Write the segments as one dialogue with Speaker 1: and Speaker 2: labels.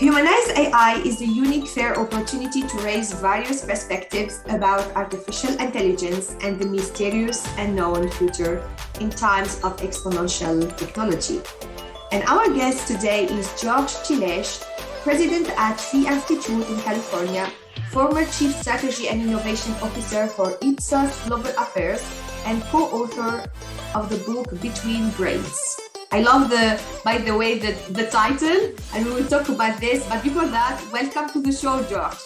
Speaker 1: Humanize AI is a unique, fair opportunity to raise various perspectives about artificial intelligence and the mysterious unknown future in times of exponential technology. And our guest today is George Tilesch, president at Free Institute in California, former chief strategy and innovation officer for Ipsos Global Affairs, and co-author of the book BetweenBrains. I love by the way, the title, and we will talk about this. But before that, welcome to the show, George.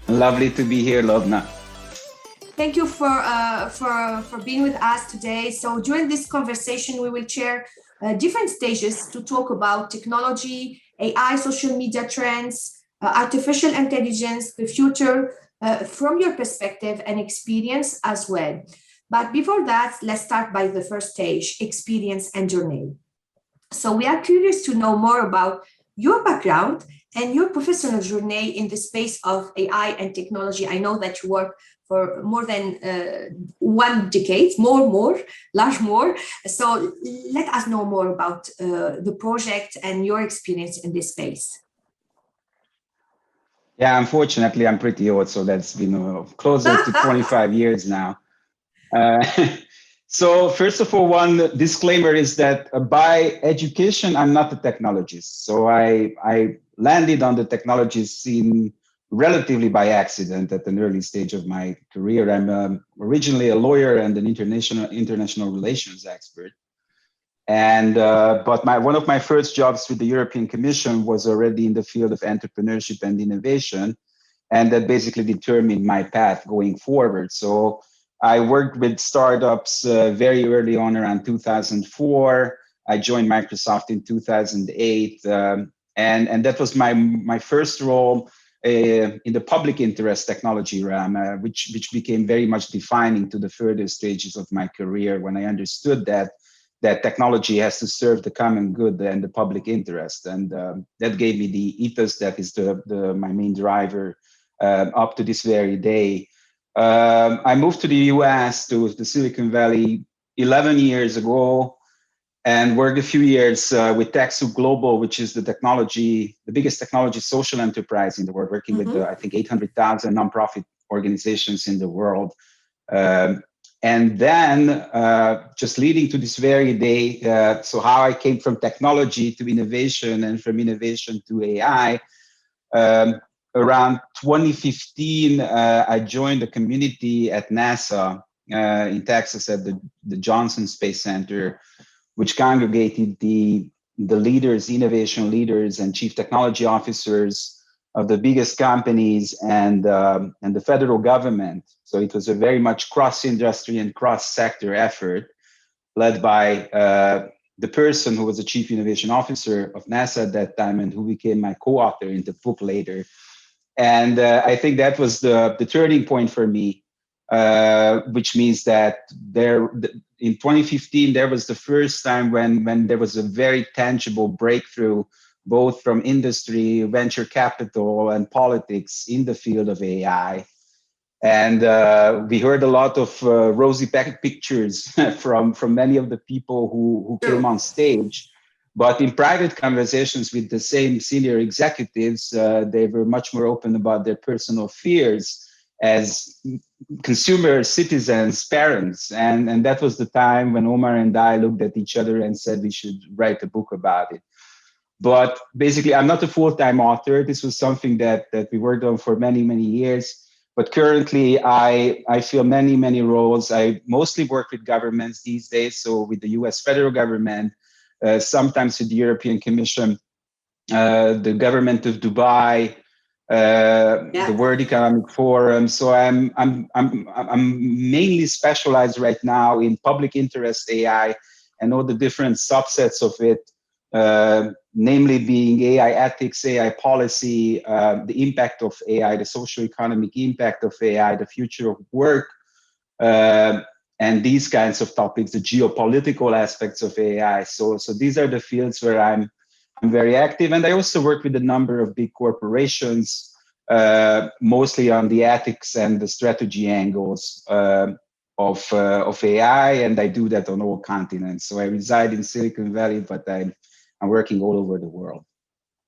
Speaker 2: Lovely to be here, Lobna.
Speaker 1: Thank you for being with us today. So during this conversation, we will share different stages to talk about technology, AI, social media trends, artificial intelligence, the future, from your perspective and experience as well. But before that, let's start by the first stage, experience and journey. So we are curious to know more about your background and your professional journey in the space of AI and technology. I know that you work for more than 1 decade, large more. So let us know more about the project and your experience in this space.
Speaker 2: Yeah, unfortunately, I'm pretty old, so that's been closer to 25 years now. So first of all, one disclaimer is that by education, I'm not a technologist. So I landed on the technology scene relatively by accident at an early stage of my career. I'm originally a lawyer and an international relations expert. And but one of my first jobs with the European Commission was already in the field of entrepreneurship and innovation. And that basically determined my path going forward. So I worked with startups very early on, around 2004. I joined Microsoft in 2008. And that was my first role in the public interest technology realm, which became very much defining to the further stages of my career when I understood that technology has to serve the common good and the public interest. And that gave me the ethos that is my main driver up to this very day. I moved to the US, to the Silicon Valley 11 years ago, and worked a few years with TechSoup Global, which is the biggest technology social enterprise in the world, working with, I think, 800,000 nonprofit organizations in the world. And then just leading to this very day, so how I came from technology to innovation and from innovation to AI. Around 2015, I joined a community at NASA in Texas at the Johnson Space Center, which congregated the leaders, innovation leaders, and chief technology officers of the biggest companies and the federal government. So it was a very much cross-industry and cross-sector effort led by the person who was the chief innovation officer of NASA at that time and who became my co-author in the book later. And I think that was the turning point for me, which means that in 2015, there was the first time when there was a very tangible breakthrough, both from industry, venture capital, and politics in the field of AI. And we heard a lot of rosy pictures from many of the people who came on stage. But in private conversations with the same senior executives, they were much more open about their personal fears as consumers, citizens, parents. And that was the time when Omar and I looked at each other and said we should write a book about it. But basically, I'm not a full-time author. This was something that we worked on for many, many years. But currently, I fill many, many roles. I mostly work with governments these days, so with the US federal government, sometimes with the European Commission, the government of Dubai, the World Economic Forum. So I'm mainly specialized right now in public interest AI and all the different subsets of it, namely being AI ethics, AI policy, the impact of AI, the socio-economic impact of AI, the future of work, and these kinds of topics, the geopolitical aspects of AI. So these are the fields where I'm very active. And I also work with a number of big corporations, mostly on the ethics and the strategy angles of AI. And I do that on all continents. So I reside in Silicon Valley, but I'm working all over the world.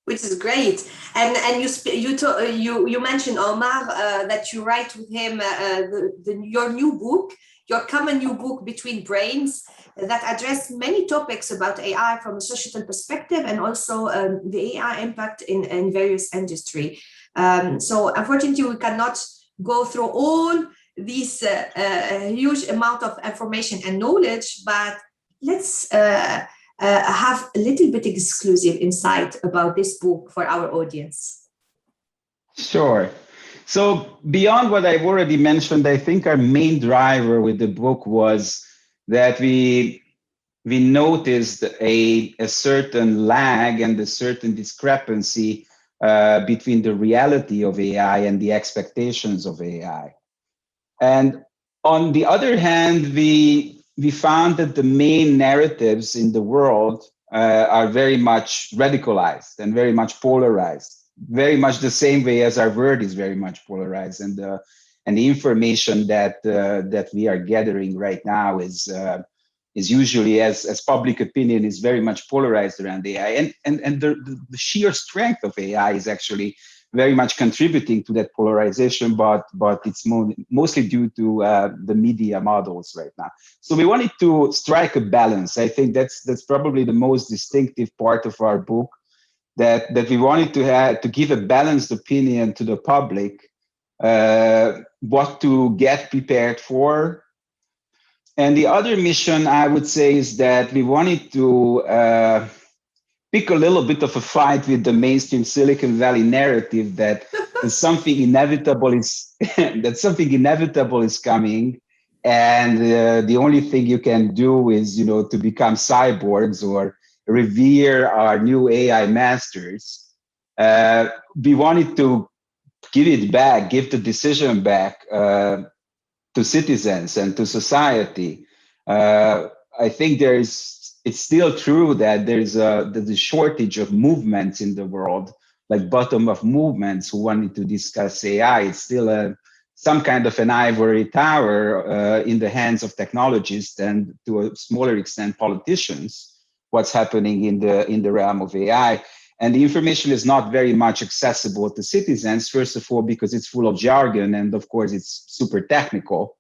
Speaker 1: which is great. And you mentioned Omar that you write with him your new book, your common new book, Between Brains, that address many topics about AI from a societal perspective and also the AI impact in various industry. So unfortunately, we cannot go through all these huge amount of information and knowledge, but let's have a little bit exclusive insight about this book for our audience.
Speaker 2: Sure. So beyond what I've already mentioned, I think our main driver with the book was that we noticed a certain lag and a certain discrepancy between the reality of AI and the expectations of AI. And on the other hand, we found that the main narratives in the world are very much radicalized and very much polarized, very much the same way as our world is very much polarized, and the information that we are gathering right now is usually as public opinion is very much polarized around AI, and the sheer strength of AI is actually very much contributing to that polarization, but it's mostly due to the media models right now. So we wanted to strike a balance. I think that's probably the most distinctive part of our book, that we wanted to give a balanced opinion to the public, what to get prepared for. And the other mission, I would say, is that we wanted to pick a little bit of a fight with the mainstream Silicon Valley narrative that something inevitable is that something inevitable is coming, and the only thing you can do is to become cyborgs or revere our new AI masters. We wanted to give it back, give the decision back to citizens and to society. I think it's still true that there's a shortage of movements in the world, like bottom-up movements who wanted to discuss AI. It's still some kind of an ivory tower in the hands of technologists and to a smaller extent politicians, what's happening in the realm of AI. And the information is not very much accessible to citizens, first of all, because it's full of jargon, and of course it's super technical.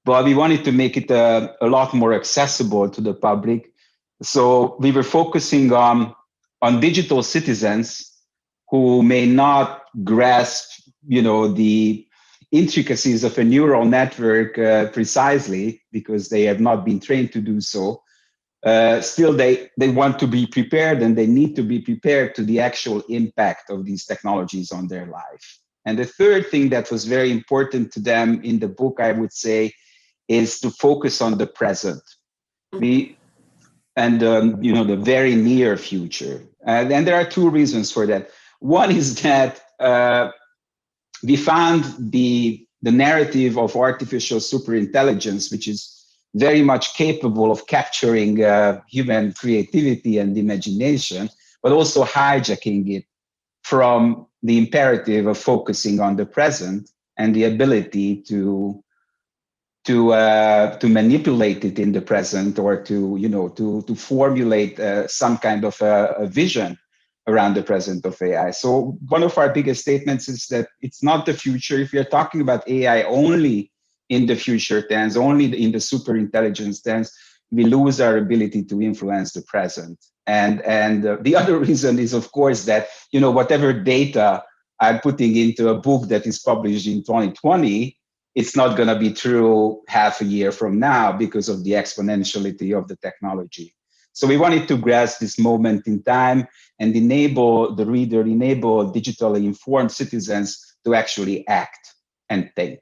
Speaker 2: But we wanted to make it a lot more accessible to the public. So we were focusing on digital citizens who may not grasp, the intricacies of a neural network precisely because they have not been trained to do so. Still, they want to be prepared, and they need to be prepared to the actual impact of these technologies on their life. And the third thing that was very important to them in the book, I would say, is to focus on the present. The very near future. And there are two reasons for that. One is that we found the narrative of artificial superintelligence, which is very much capable of capturing human creativity and imagination, but also hijacking it from the imperative of focusing on the present and the ability to manipulate it in the present, or to formulate some kind of a vision around the present of AI. So one of our biggest statements is that it's not the future. If you're talking about AI only in the future tense, only in the super intelligence tense, we lose our ability to influence the present. And the other reason is, of course, that whatever data I'm putting into a book that is published in 2020, it's not going to be true half a year from now because of the exponentiality of the technology. So we wanted to grasp this moment in time and enable the reader, enable digitally informed citizens to actually act and think.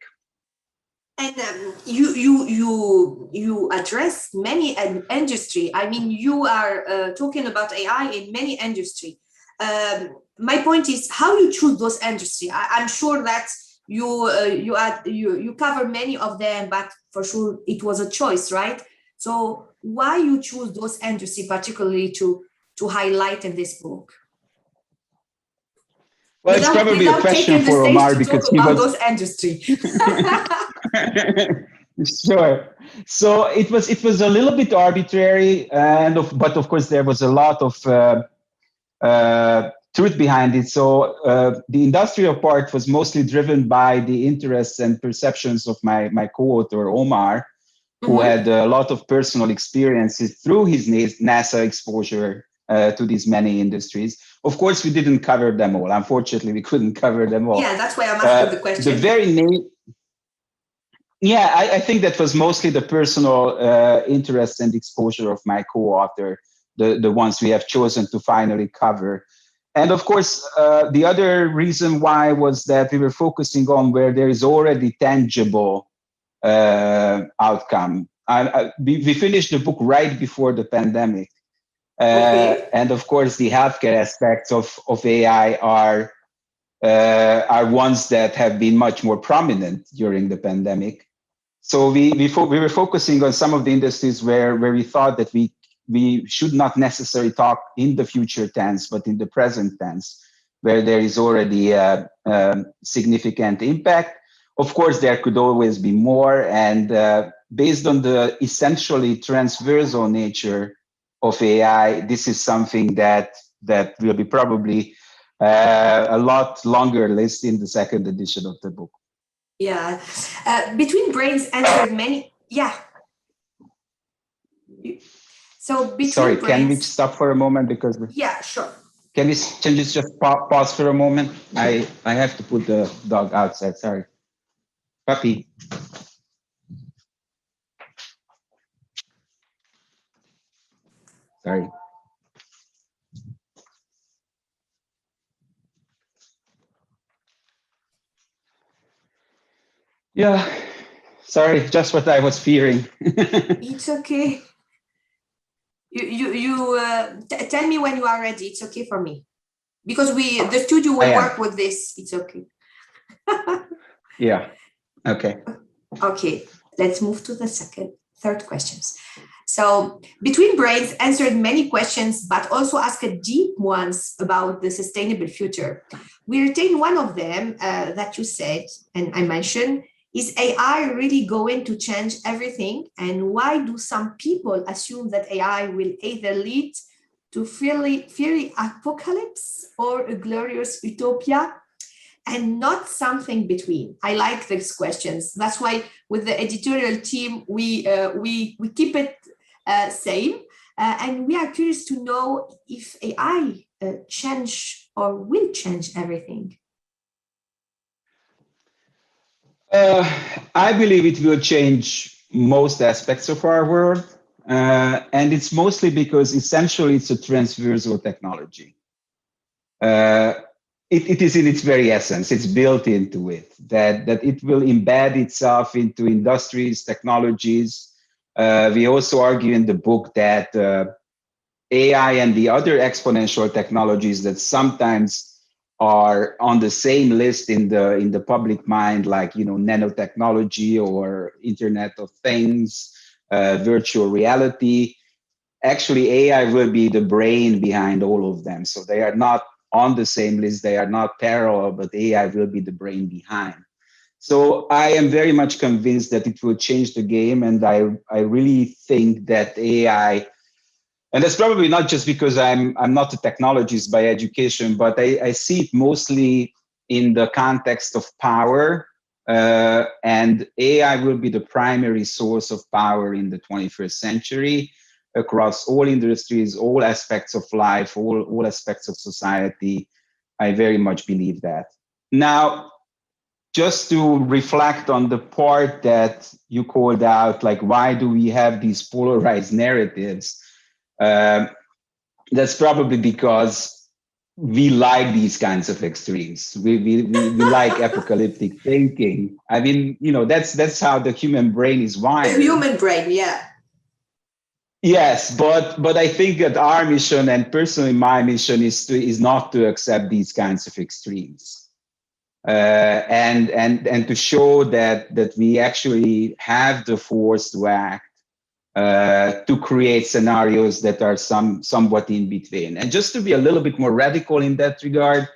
Speaker 1: And you address many industry. I mean, you are talking about AI in many industry. My point is how you choose those industry. I'm sure that you cover many of them, but for sure it was a choice, right? So why you choose those industry particularly to highlight in this book?
Speaker 2: Well, it's probably a question for Omar because he was
Speaker 1: those industry.
Speaker 2: Sure. So it was a little bit arbitrary, but of course there was a lot of truth behind it. So the industrial part was mostly driven by the interests and perceptions of my co-author, Omar, who had a lot of personal experiences through his NASA exposure to these many industries. Of course, we didn't cover them all. Unfortunately, we couldn't cover them all.
Speaker 1: Yeah, that's why I'm asking the question.
Speaker 2: The very name. Yeah, I think that was mostly the personal interest and exposure of my co-author, the ones we have chosen to finally cover. And of course, the other reason why was that we were focusing on where there is already tangible outcome. We finished the book right before the pandemic. And of course, the healthcare aspects of AI are ones that have been much more prominent during the pandemic. So we were focusing on some of the industries where we thought that we should not necessarily talk in the future tense, but in the present tense, where there is already a significant impact. Of course, there could always be more, and based on the essentially transversal nature of AI, this is something that will be probably a lot longer list in the second edition of the book.
Speaker 1: Yeah. BetweenBrains answered many. Yeah. So
Speaker 2: Sorry, can we stop for a moment because?
Speaker 1: Yeah, sure.
Speaker 2: Can you just pause for a moment? I have to put the dog outside. Sorry, puppy. Sorry. Yeah, sorry, just what I was fearing.
Speaker 1: It's okay. You tell me when you are ready. It's okay for me, because the studio will work with this. It's okay.
Speaker 2: Yeah. Okay.
Speaker 1: Okay. Let's move to the third questions. So BetweenBrains answered many questions, but also asked deep ones about the sustainable future. We retain one of them that you said, and I mentioned. Is AI really going to change everything? And why do some people assume that AI will either lead to fiery apocalypse or a glorious utopia, and not something between? I like these questions. That's why with the editorial team, we keep it same. And we are curious to know if AI change or will change everything.
Speaker 2: I believe it will change most aspects of our world. And it's mostly because essentially it's a transversal technology. It is in its very essence, it's built into it, that it will embed itself into industries, technologies. We also argue in the book that AI and the other exponential technologies that sometimes are on the same list in the public mind, like nanotechnology or Internet of Things, virtual reality. Actually, AI will be the brain behind all of them. So they are not on the same list, they are not parallel, but AI will be the brain behind. So I am very much convinced that it will change the game, and I really think that AI. And that's probably not just because I'm not a technologist by education, but I see it mostly in the context of power. And AI will be the primary source of power in the 21st century across all industries, all aspects of life, all aspects of society. I very much believe that. Now, just to reflect on the part that you called out, like, why do we have these polarized narratives? That's probably because we like these kinds of extremes. We like apocalyptic thinking. I mean, that's how the human brain is wired.
Speaker 1: The human brain, yeah.
Speaker 2: Yes, but I think that our mission, and personally my mission, is not to accept these kinds of extremes, and to show that we actually have the force to act. To create scenarios that are somewhat in between. And just to be a little bit more radical in that regard,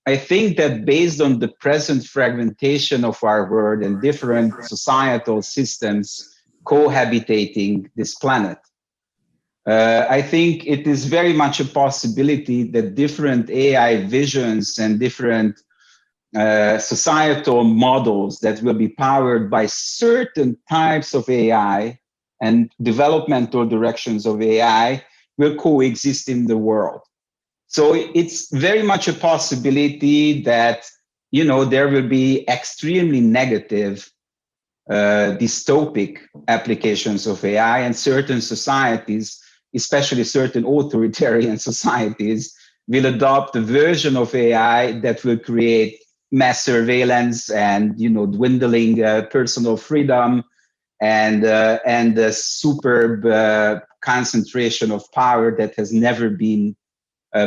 Speaker 2: I think that based on the present fragmentation of our world and different societal systems cohabitating this planet, I think it is very much a possibility that different AI visions and different societal models that will be powered by certain types of AI and developmental directions of AI will coexist in the world. So it's very much a possibility that, there will be extremely negative dystopic applications of AI, and certain societies, especially certain authoritarian societies, will adopt a version of AI that will create mass surveillance and dwindling personal freedom and a superb concentration of power that has never been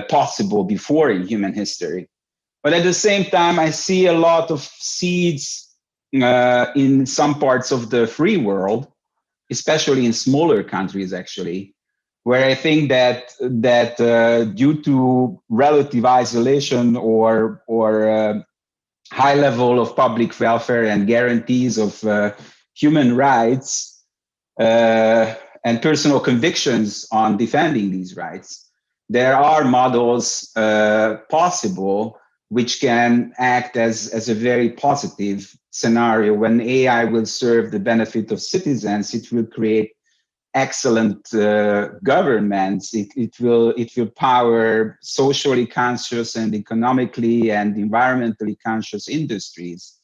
Speaker 2: possible before in human history. But at the same time, I see a lot of seeds in some parts of the free world, especially in smaller countries, actually, where I think that due to relative isolation or high level of public welfare and guarantees of human rights and personal convictions on defending these rights, there are models possible which can act as a very positive scenario. When AI will serve the benefit of citizens, it will create excellent governments. It will power socially conscious and economically and environmentally conscious industries.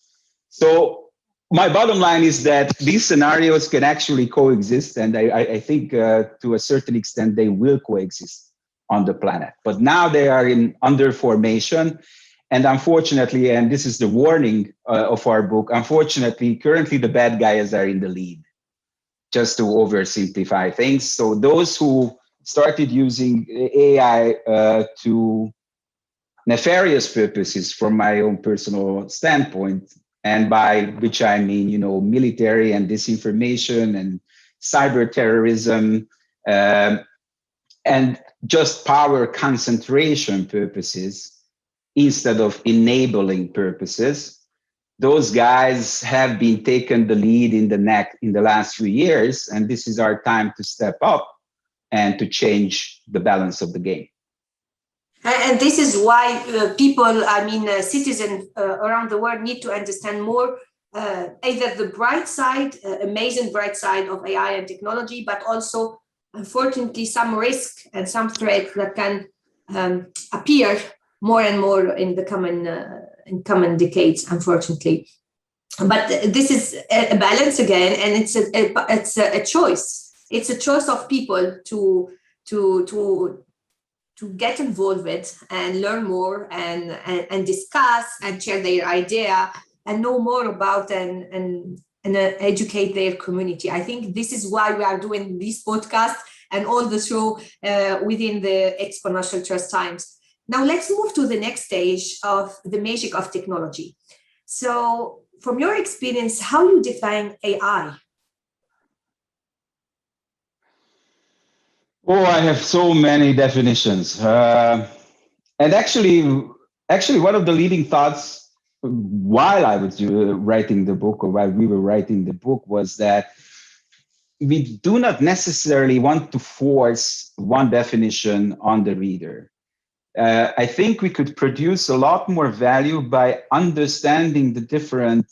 Speaker 2: So my bottom line is that these scenarios can actually coexist, and I think to a certain extent they will coexist on the planet. But now they are under formation. And unfortunately, and this is the warning of our book, unfortunately, currently the bad guys are in the lead, just to oversimplify things. So those who started using AI to nefarious purposes, from my own personal standpoint, and by which I mean, military and disinformation and cyber terrorism, and just power concentration purposes, instead of enabling purposes, those guys have been taken the lead in the last few years, and this is our time to step up and to change the balance of the game.
Speaker 1: And this is why citizens around the world need to understand more either the bright side, amazing bright side of AI and technology, but also, unfortunately, some risk and some threats that can appear more and more in the coming decades, unfortunately. But this is a balance again, and it's a choice. It's a choice of people to get involved with and learn more and discuss and share their idea and know more about and educate their community. I think this is why we are doing this podcast and all the show within the Exponential Trust Times. Now let's move to the next stage of the magic of technology. So from your experience, how you define AI?
Speaker 2: Oh, I have so many definitions. And actually, one of the leading thoughts while I was writing the book, or while we were writing the book, was that we do not necessarily want to force one definition on the reader. I think we could produce a lot more value by understanding the different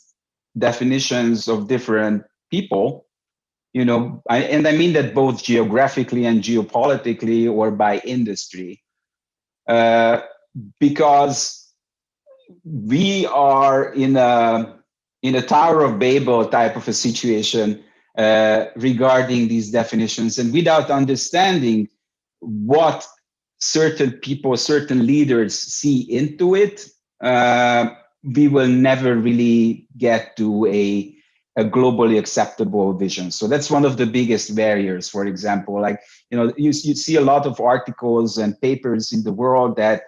Speaker 2: definitions of different people, and I mean that both geographically and geopolitically, or by industry, because we are in a Tower of Babel type of a situation regarding these definitions, and without understanding what certain people, certain leaders see into it, we will never really get to a globally acceptable vision. So that's one of the biggest barriers. For example, like, you see a lot of articles and papers in the world that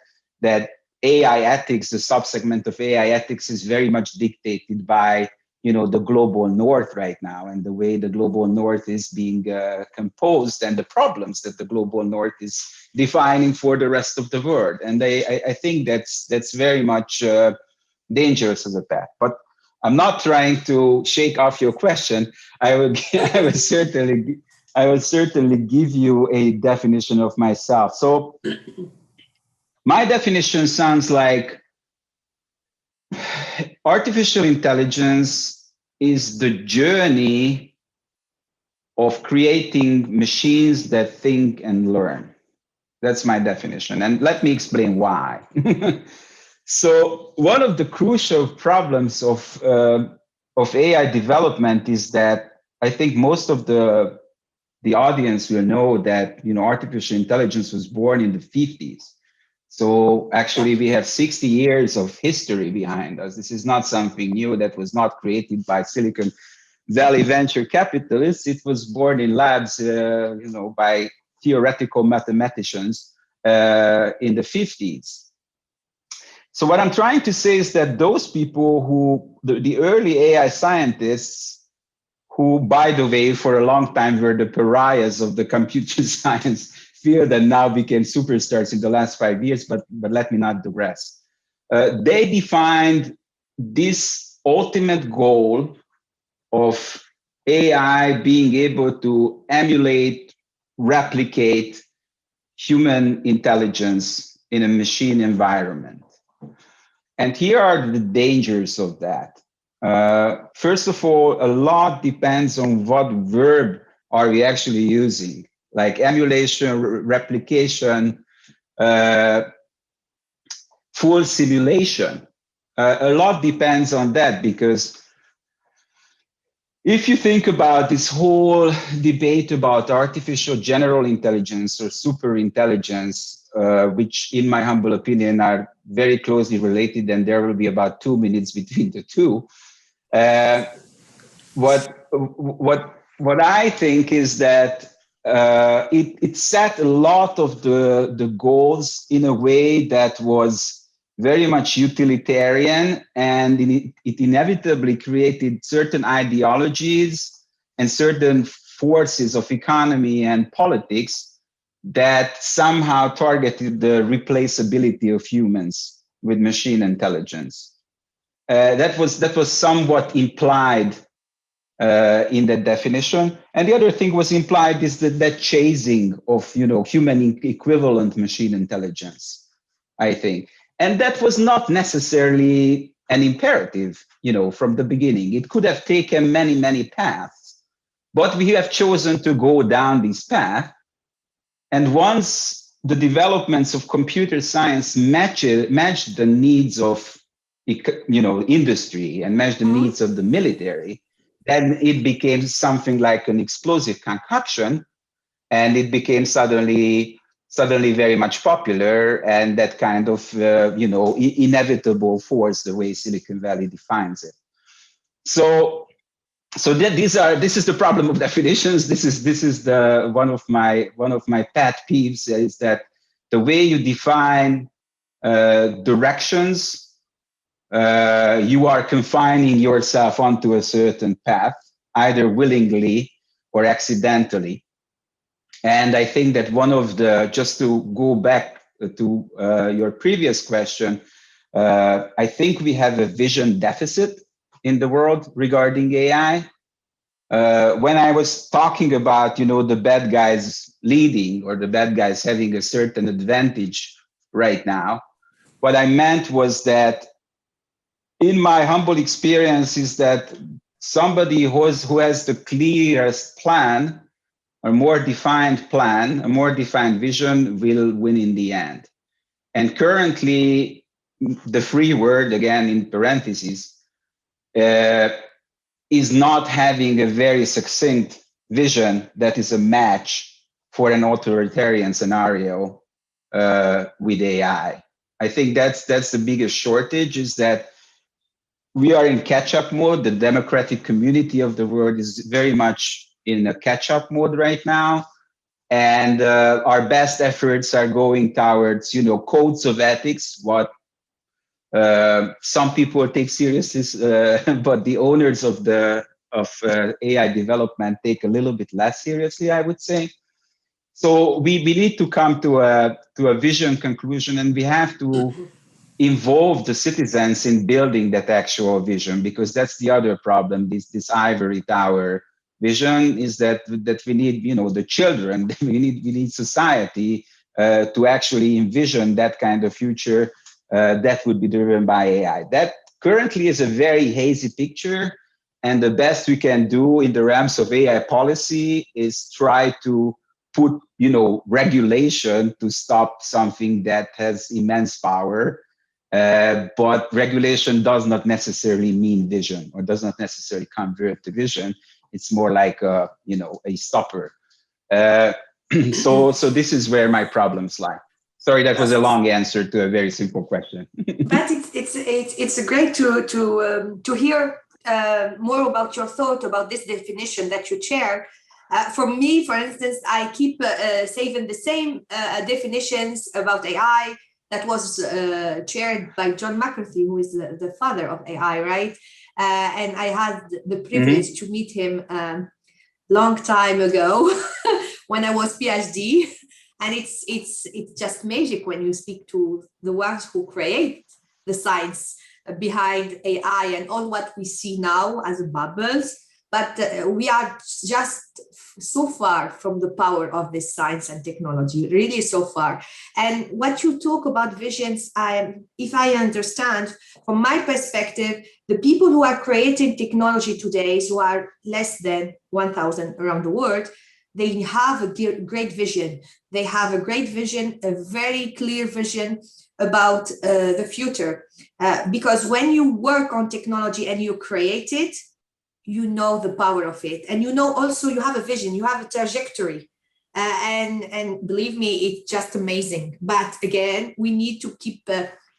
Speaker 2: AI ethics, the subsegment of AI ethics, is very much dictated by the global north right now, and the way the global north is being composed, and the problems that the global north is defining for the rest of the world. And I think that's very much dangerous as a path. But I'm not trying to shake off your question. I will I will certainly give you a definition of myself. So my definition sounds like artificial intelligence is the journey of creating machines that think and learn. That's my definition. And let me explain why. So one of the crucial problems of AI development is that I think most of the audience will know that artificial intelligence was born in the 50s. So actually we have 60 years of history behind us. This is not something new that was not created by Silicon Valley venture capitalists. It was born in labs, by theoretical mathematicians in the 50s. So what I'm trying to say is that those people the early AI scientists, who, by the way, for a long time were the pariahs of the computer science field and now became superstars in the last 5 years, but let me not digress. They defined this ultimate goal of AI being able to emulate, replicate human intelligence in a machine environment. And here are the dangers of that. First of all, a lot depends on what verb are we actually using, like emulation, replication, full simulation. A lot depends on that, because if you think about this whole debate about artificial general intelligence or super intelligence, which in my humble opinion are very closely related, and there will be about 2 minutes between the two. What I think is that it set a lot of the goals in a way that was very much utilitarian, and it inevitably created certain ideologies and certain forces of economy and politics that somehow targeted the replaceability of humans with machine intelligence. That was somewhat implied in that definition. And the other thing was implied is that chasing of human equivalent machine intelligence, I think. And that was not necessarily an imperative, from the beginning. It could have taken many, many paths, but we have chosen to go down this path. And once the developments of computer science matched the needs of industry and matched the needs of the military, then it became something like an explosive concoction, and it became suddenly very much popular, and that kind of inevitable force, the way Silicon Valley defines it. So this is the problem of definitions. This is the one of my pet peeves, is that the way you define directions, you are confining yourself onto a certain path, either willingly or accidentally. And I think that just to go back to your previous question, I think we have a vision deficit in the world regarding AI. When I was talking about, the bad guys leading, or the bad guys having a certain advantage right now, what I meant was that, in my humble experience, is that somebody who has the clearest plan, a more defined vision, will win in the end. And currently, the free word, again in parentheses, is not having a very succinct vision that is a match for an authoritarian scenario with AI. I think that's the biggest shortage, is that we are in catch-up mode. The democratic community of the world is very much in a catch-up mode right now. And our best efforts are going towards, codes of ethics, what some people take seriously, but the owners of AI development take a little bit less seriously, I would say. So we need to come to a vision conclusion, and we have to involve the citizens in building that actual vision, because that's the other problem, this ivory tower vision is that we need, the children, we need society to actually envision that kind of future that would be driven by AI. That currently is a very hazy picture, and the best we can do in the realms of AI policy is try to put, regulation to stop something that has immense power. But regulation does not necessarily mean vision, or does not necessarily convert to vision. It's more like a stopper. So this is where my problems lie. Sorry, that was a long answer to a very simple question.
Speaker 1: But it's great to hear more about your thought about this definition that you share. For me, for instance, I keep saving the same definitions about AI that was chaired by John McCarthy, who is the father of AI, right? And I had the privilege to meet him long time ago when I was PhD. And it's just magic when you speak to the ones who create the science behind AI and all what we see now as bubbles. But we are just so far from the power of this science and technology, really so far. And what you talk about visions, if I understand, from my perspective, the people who are creating technology today, who are less than 1,000 around the world, they have a great vision. They have a great vision, a very clear vision about the future. Because when you work on technology and you create it, you know the power of it. And you know also you have a vision, you have a trajectory. And believe me, it's just amazing. But again, we need to keep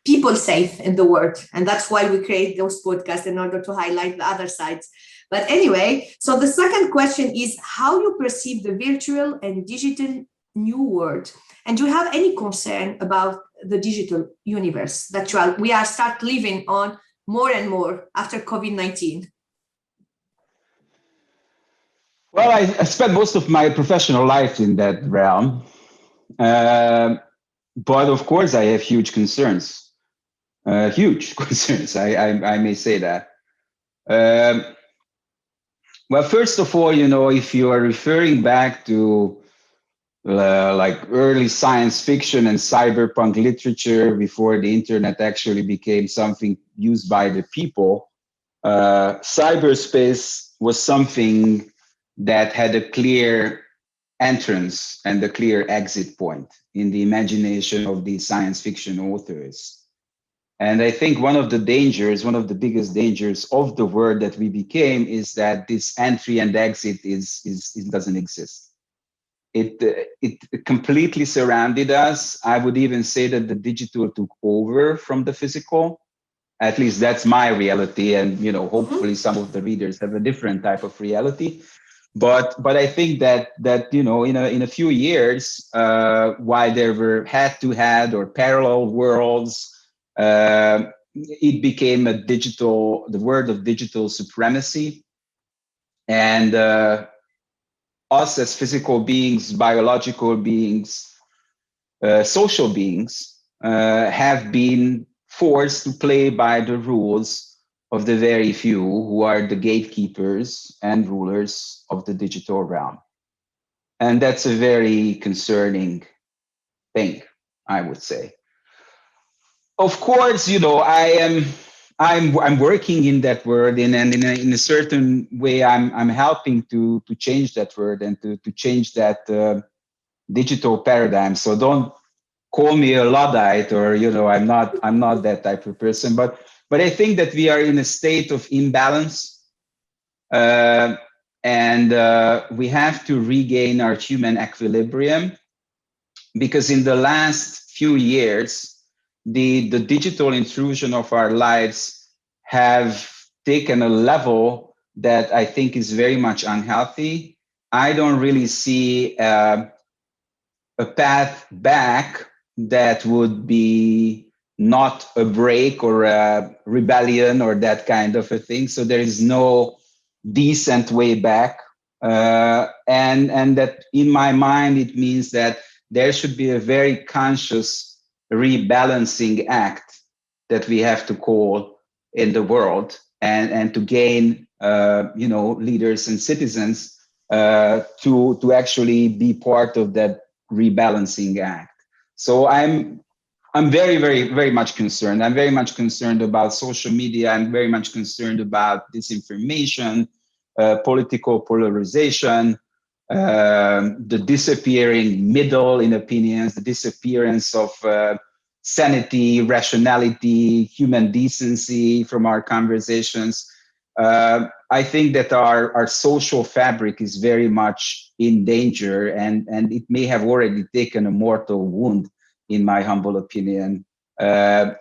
Speaker 1: people safe in the world. And that's why we create those podcasts, in order to highlight the other sides. But anyway, so the second question is how you perceive the virtual and digital new world. And do you have any concern about the digital universe that we are start living on more and more after COVID-19?
Speaker 2: Well, I spent most of my professional life in that realm. But of course, I have huge concerns. Huge concerns, I may say that. Well, first of all, if you are referring back to like early science fiction and cyberpunk literature before the internet actually became something used by the people, cyberspace was something that had a clear entrance and a clear exit point in the imagination of the science fiction authors. And I think one of the biggest dangers of the world that we became is that this entry and exit it doesn't exist. It completely surrounded us. I would even say that the digital took over from the physical. At least that's my reality. And, hopefully some of the readers have a different type of reality. But I think that in a few years, while there were head-to-head or parallel worlds, it became the word of digital supremacy. And us as physical beings, biological beings, social beings, have been forced to play by the rules of the very few who are the gatekeepers and rulers of the digital realm. And that's a very concerning thing, I would say. Of course, I'm working in that world, and in a certain way, I'm helping to change that world and to change that digital paradigm. So don't call me a Luddite, or I'm not that type of person. But I think that we are in a state of imbalance, and we have to regain our human equilibrium, because in the last few years, the digital intrusion of our lives have taken a level that I think is very much unhealthy. I don't really see a path back that would be not a break or a rebellion or that kind of a thing. So there is no decent way back. And that in my mind, it means that there should be a very conscious rebalancing act that we have to call in the world, and to gain leaders and citizens to actually be part of that rebalancing act. So I'm very, very, very much concerned. I'm very much concerned about social media. I'm very much concerned about disinformation, political polarization, the disappearing middle in opinions, the disappearance of sanity, rationality, human decency from our conversations. I think that our social fabric is very much in danger, and it may have already taken a mortal wound, in my humble opinion. And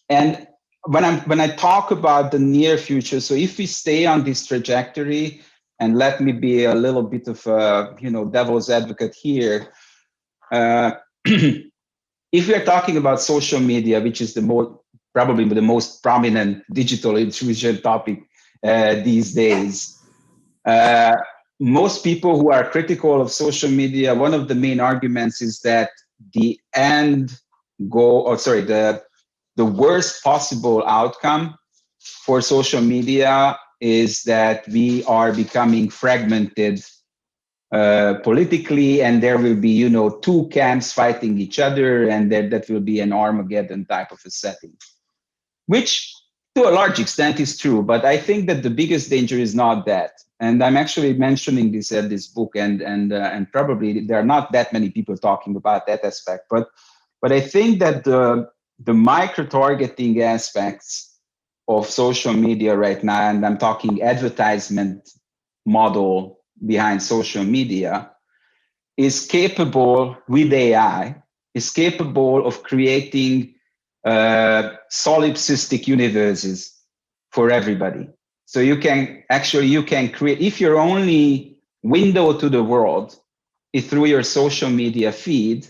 Speaker 2: when I talk about the near future, so if we stay on this trajectory, and let me be a little bit of a devil's advocate here, if we are talking about social media, which is probably the most prominent digital intrusion topic these days, most people who are critical of social media, one of the main arguments is that the worst possible outcome for social media is that we are becoming fragmented politically, and there will be, two camps fighting each other, and that will be an Armageddon type of a setting, which to a large extent is true. But I think that the biggest danger is not that. And I'm actually mentioning this at this book, and probably there are not that many people talking about that aspect. But I think that the micro-targeting aspects of social media right now, and I'm talking advertisement model behind social media, is capable with AI, is capable of creating solipsistic universes for everybody. So you can create, if your only window to the world is through your social media feed,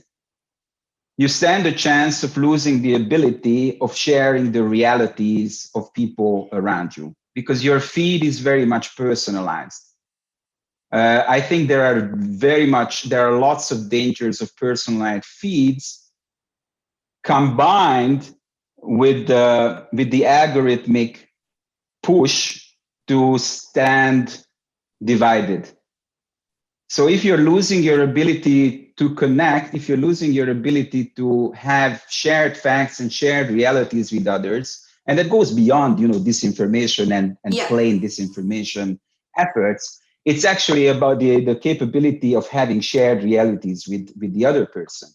Speaker 2: you stand a chance of losing the ability of sharing the realities of people around you, because your feed is very much personalized. I think there are lots of dangers of personalized feeds combined with the algorithmic push to stand divided. So if you're losing your ability to connect, if you're losing your ability to have shared facts and shared realities with others, and that goes beyond, disinformation and plain disinformation efforts, it's actually about the capability of having shared realities with the other person.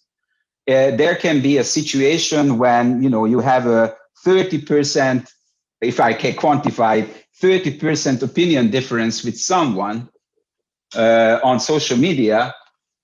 Speaker 2: There can be a situation when, you have a 30%, if I can quantify, 30% opinion difference with someone on social media,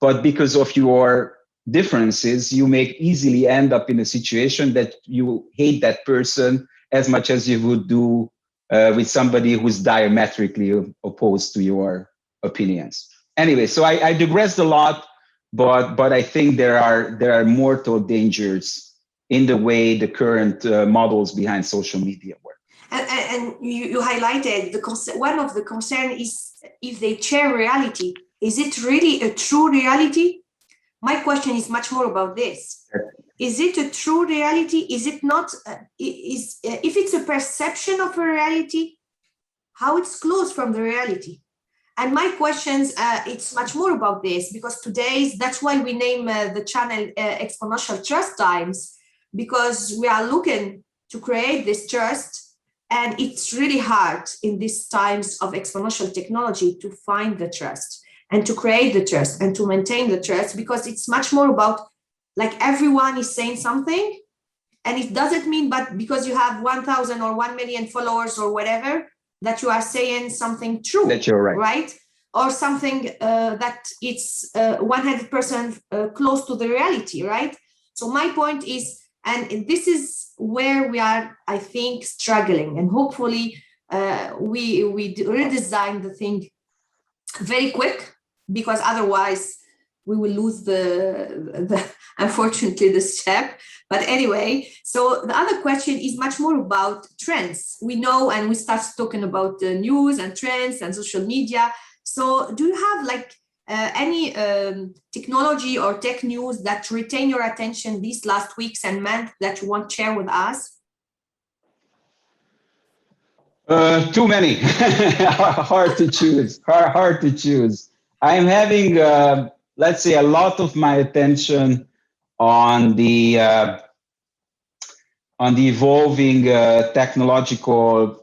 Speaker 2: but because of your differences, you may easily end up in a situation that you hate that person as much as you would do with somebody who's diametrically opposed to your opinions. Anyway, so I digressed a lot, but I think there are mortal dangers in the way the current models behind social media work.
Speaker 1: And you highlighted one of the concern is if they share reality, is it really a true reality? My question is much more about this. Is it a true reality? Is it not? If it's a perception of a reality, how it's close from the reality? And my questions, it's much more about this, because that's why we name the channel Exponential Trust Times, because we are looking to create this trust. And it's really hard in these times of exponential technology to find the trust and to create the trust and to maintain the trust, because it's much more about, like, everyone is saying something, and it doesn't mean, but because you have 1,000 or 1 million followers or whatever, that you are saying something true.
Speaker 2: That you're
Speaker 1: right? Or something that it's 100% close to the reality, right? So my point is, and this is where we are, I think, struggling, and hopefully we redesign the thing very quick, because otherwise we will lose the unfortunately the step. But anyway, so the other question is much more about trends. We know, and we start talking about the news and trends and social media. So do you have any technology or tech news that retain your attention these last weeks and months that you want to share with us?
Speaker 2: Too many. Hard to choose. Hard to choose. I'm having, let's say, a lot of my attention on the evolving technological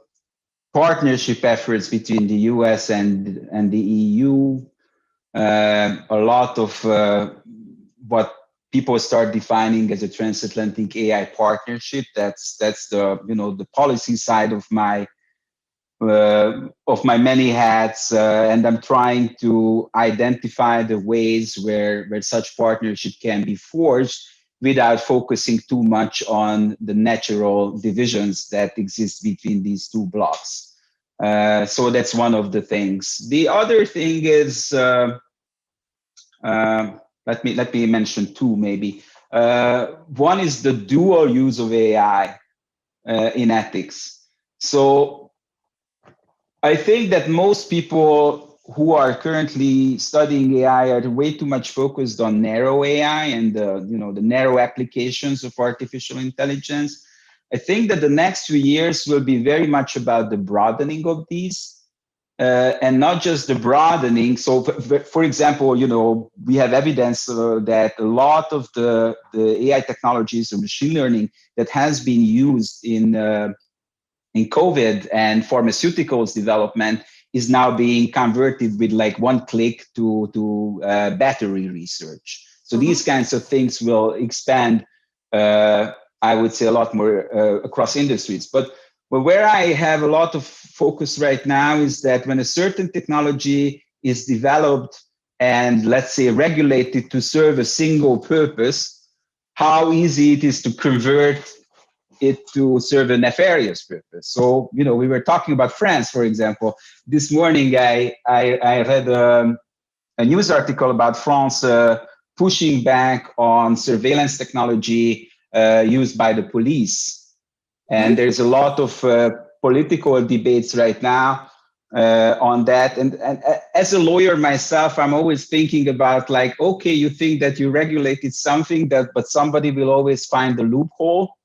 Speaker 2: partnership efforts between the US and the EU. A lot of what people start defining as a transatlantic AI partnership. That's the the policy side of my many hats, and I'm trying to identify the ways where such partnership can be forged without focusing too much on the natural divisions that exist between these two blocks. So that's one of the things. The other thing is, let me mention two maybe. One is the dual use of AI in ethics. So I think that most people who are currently studying AI are way too much focused on narrow AI and the narrow applications of artificial intelligence. I think that the next few years will be very much about the broadening of these, and not just the broadening. So, for example, we have evidence that a lot of the AI technologies or machine learning that has been used in COVID and pharmaceuticals development is now being converted with like one click to battery research. So these kinds of things will expand, I would say, a lot more across industries. But where I have a lot of focus right now is that when a certain technology is developed and, let's say, regulated to serve a single purpose, how easy it is to convert it to serve a nefarious purpose. So, we were talking about France, for example. This morning, I read a news article about France pushing back on surveillance technology used by the police. And there's a lot of political debates right now on that. And as a lawyer myself, I'm always thinking about like, okay, you think that you regulated something but somebody will always find a loophole.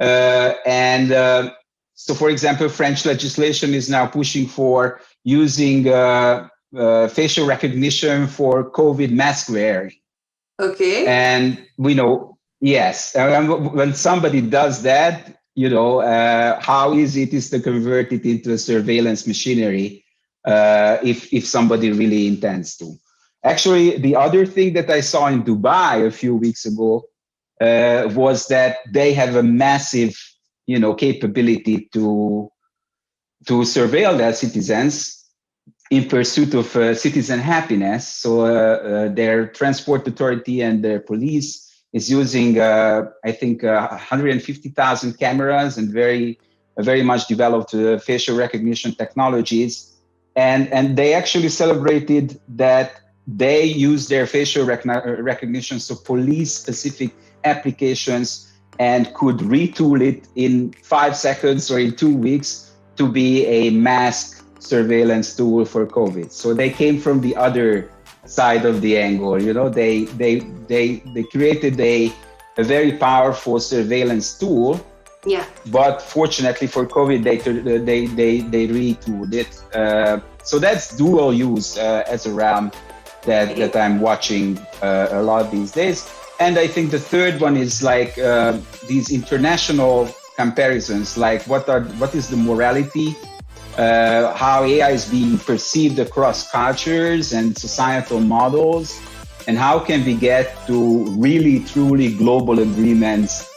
Speaker 2: So, for example, French legislation is now pushing for using facial recognition for COVID mask wearing.
Speaker 1: Okay.
Speaker 2: And we know, yes, when somebody does that, how easy it is to convert it into a surveillance machinery if somebody really intends to. Actually, the other thing that I saw in Dubai a few weeks ago was that they have a massive, capability to surveil their citizens in pursuit of citizen happiness. So their transport authority and their police is using, I think, 150,000 cameras and very much developed facial recognition technologies. And they actually celebrated that they use their facial recognition, so police-specific applications, and could retool it in 5 seconds or in 2 weeks to be a mask surveillance tool for COVID. So they came from the other side of the angle. They created a very powerful surveillance tool.
Speaker 1: Yeah.
Speaker 2: But fortunately for COVID, they retooled it. So that's dual use as a realm that I'm watching a lot these days. And I think the third one is like these international comparisons, like what is the morality, how AI is being perceived across cultures and societal models, and how can we get to really truly global agreements